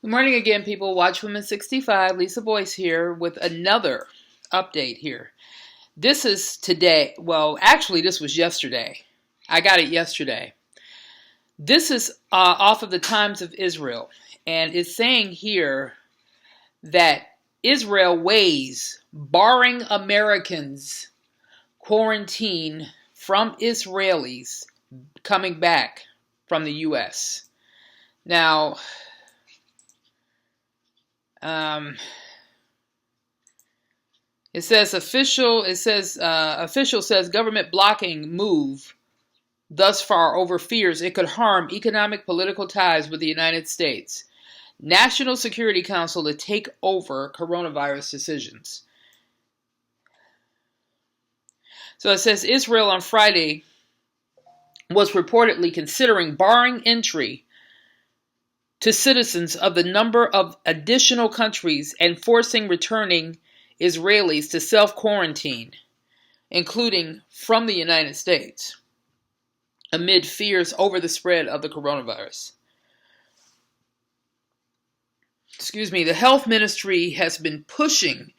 Good morning again, people. Watchwoman 65, Lisa Boyce here with another update here. This is today. Well, actually, this was yesterday. I got it yesterday. This is off of the Times of Israel, and it's saying here that Israel weighs barring Americans quarantine from Israelis coming back from the U.S. Now, official says government blocking move thus far over fears it could harm economic political ties with the United States. National Security Council to take over coronavirus decisions. So it says Israel on Friday was reportedly considering barring entry to citizens of the number of additional countries and forcing returning Israelis to self-quarantine, including from the United States, amid fears over the spread of the coronavirus. The health ministry has been pushing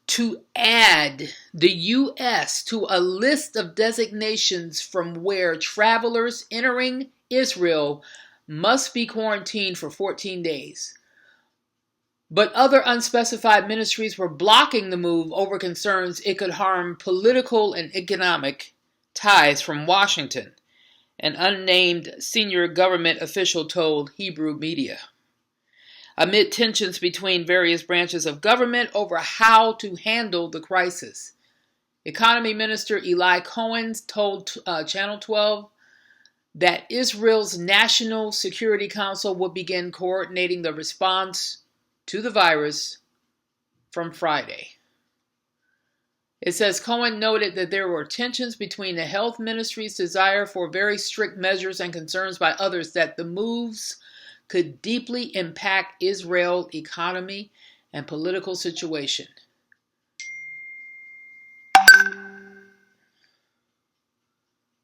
to add the U.S. to a list of designations from where travelers entering Israel must be quarantined for 14 days. But other unspecified ministries were blocking the move over concerns it could harm political and economic ties from Washington, an unnamed senior government official told Hebrew media. Amid tensions between various branches of government over how to handle the crisis, Economy Minister Eli Cohen told Channel 12 that Israel's National Security Council would begin coordinating the response to the virus from Friday. It says Cohen noted that there were tensions between the health ministry's desire for very strict measures and concerns by others that the moves could deeply impact Israel's economy and political situation.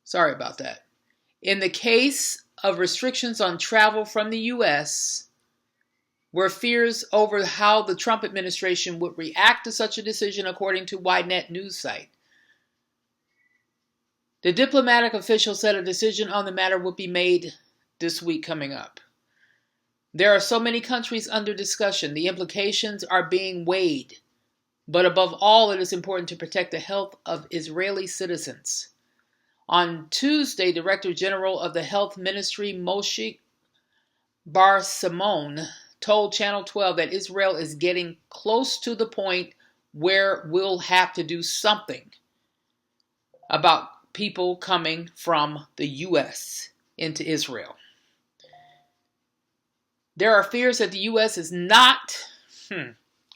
Sorry about that. In the case of restrictions on travel from the U.S., were fears over how the Trump administration would react to such a decision, according to Ynet news site. The diplomatic official said a decision on the matter would be made this week coming up. There are so many countries under discussion. The implications are being weighed. But above all, it is important to protect the health of Israeli citizens. On Tuesday, Director General of the Health Ministry, Moshe Bar Simon, told Channel 12 that Israel is getting close to the point where we'll have to do something about people coming from the U.S. into Israel. There are fears that the U.S. is not,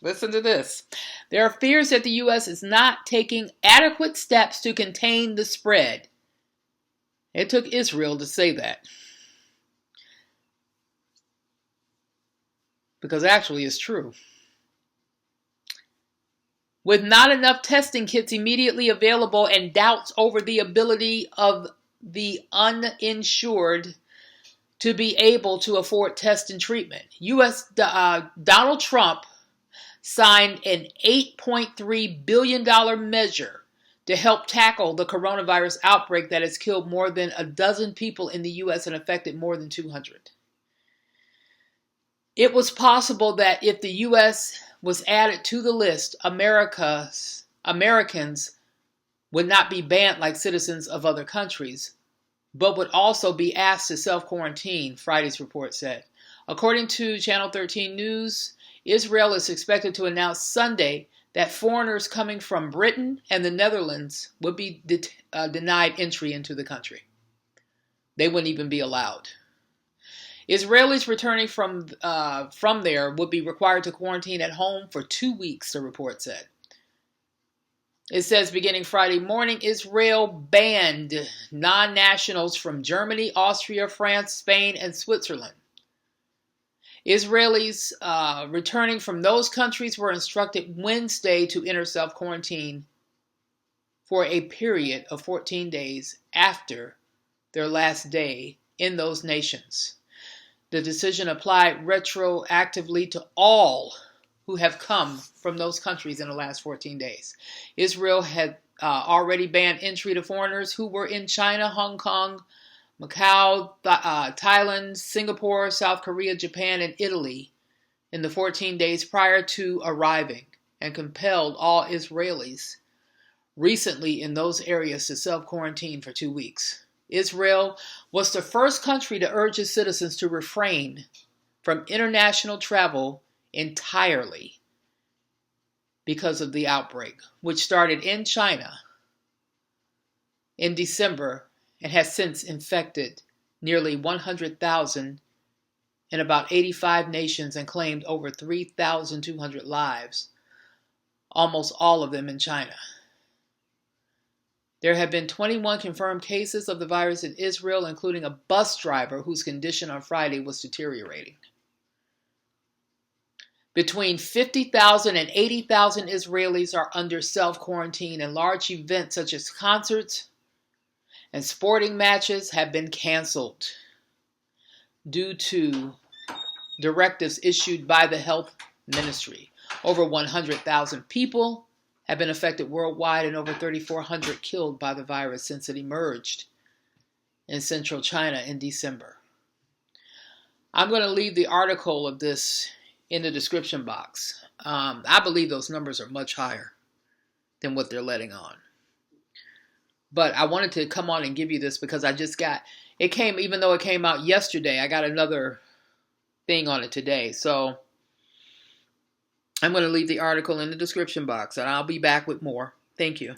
listen to this. There are fears that the U.S. is not taking adequate steps to contain the spread. It took Israel to say that. Because actually it's true. With not enough testing kits immediately available and doubts over the ability of the uninsured to be able to afford test and treatment, U.S. Donald Trump signed an $8.3 billion measure to help tackle the coronavirus outbreak that has killed more than a dozen people in the U.S. and affected more than 200. It was possible that if the U.S. was added to the list, Americans would not be banned like citizens of other countries, but would also be asked to self-quarantine, Friday's report said. According to Channel 13 News, Israel is expected to announce Sunday that foreigners coming from Britain and the Netherlands would be denied entry into the country. They wouldn't even be allowed. Israelis returning from there would be required to quarantine at home for 2 weeks, the report said. It says beginning Friday morning, Israel banned non-nationals from Germany, Austria, France, Spain, and Switzerland. Israelis returning from those countries were instructed Wednesday to enter self-quarantine for a period of 14 days after their last day in those nations. The decision applied retroactively to all who have come from those countries in the last 14 days. Israel had already banned entry to foreigners who were in China, Hong Kong, Macau, Thailand, Singapore, South Korea, Japan, and Italy in the 14 days prior to arriving, and compelled all Israelis recently in those areas to self-quarantine for 2 weeks. Israel was the first country to urge its citizens to refrain from international travel entirely because of the outbreak, which started in China in December and has since infected nearly 100,000 in about 85 nations and claimed over 3,200 lives, almost all of them in China. There have been 21 confirmed cases of the virus in Israel, including a bus driver whose condition on Friday was deteriorating. Between 50,000 and 80,000 Israelis are under self-quarantine, and large events such as concerts and sporting matches have been canceled due to directives issued by the health ministry. Over 100,000 people have been affected worldwide and over 3,400 killed by the virus since it emerged in central China in December. I'm going to leave the article of this in the description box. I believe those numbers are much higher than what they're letting on. But I wanted to come on and give you this because I just got, it came, even though it came out yesterday, I got another thing on it today. So I'm going to leave the article in the description box, and I'll be back with more. Thank you.